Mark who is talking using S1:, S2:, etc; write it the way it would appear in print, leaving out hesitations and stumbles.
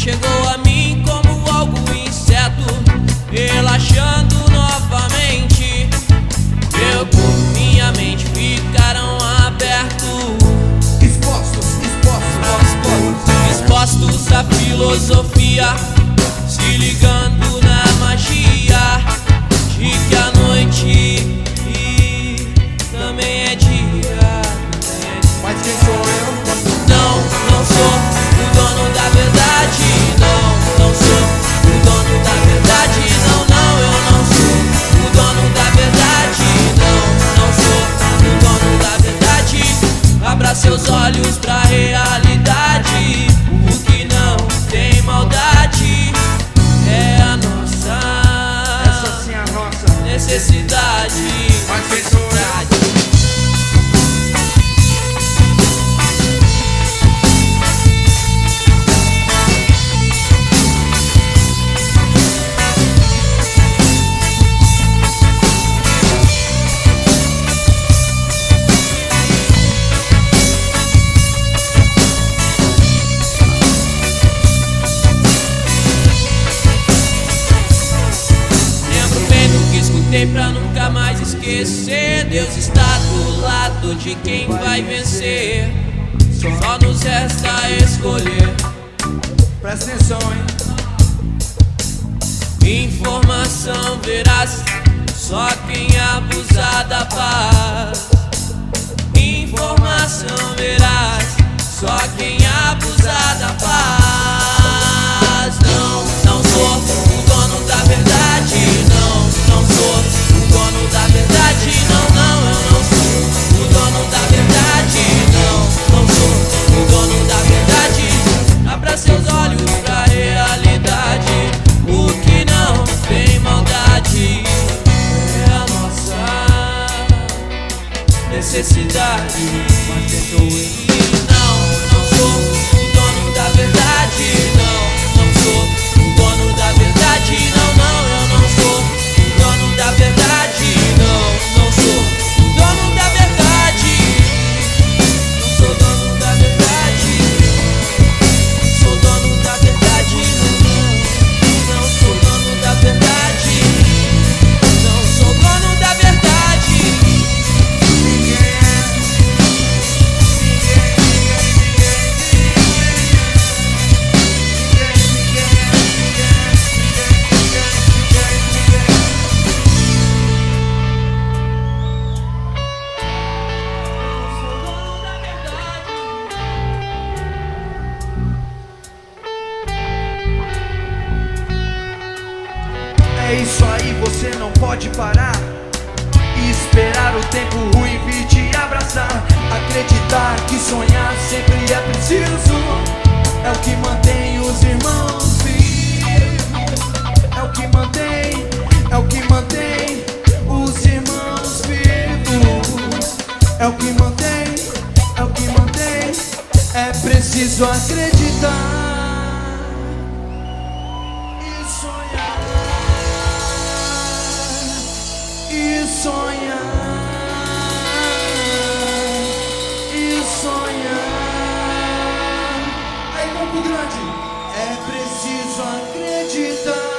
S1: chegou a mim como algo inseto, relaxando novamente. Meu corpo e minha mente ficaram abertos, expostos à filosofia, se ligando na magia de que a noite também é dia.
S2: Mas quem sou eu?
S1: Não sou o dono da verdade. Não sou o dono da verdade. Não, eu não sou o dono da verdade. Não sou o dono da verdade. Abra seus olhos pra realidade. O que não tem maldade é a nossa,
S2: Essa sim é a nossa
S1: necessidade.
S2: Mas quem sou eu?
S1: Pra nunca mais esquecer, Deus está do lado de quem vai vencer. Só nos resta escolher.
S2: Presta atenção, hein?
S1: Informação veraz, só quem abusar da paz. Informação veraz, só quem abusar da paz. Não sou o dono da verdade. Não sou o dono da verdade. Não, eu não sou o dono da verdade. Não sou o dono da verdade. Abra seus olhos pra realidade. O que não tem maldade é a nossa necessidade.
S2: Mas quem sou eu?
S1: Não sou o dono da verdade. Não sou o dono da verdade. Eu não sou o dono da verdade. Não sou o dono da verdade. Não sou dono da verdade. Sou dono da verdade. Não sou dono da verdade. Não sou dono da verdade.
S2: É isso aí, você não pode parar e esperar o tempo ruim vir te abraçar. Acreditar que sonhar sempre é preciso, é o que mantém os irmãos vivos. É o que mantém os irmãos vivos. É o que mantém, é preciso acreditar e sonhar. E sonhar, e sonhar. Aí, Campo Grande, é preciso acreditar.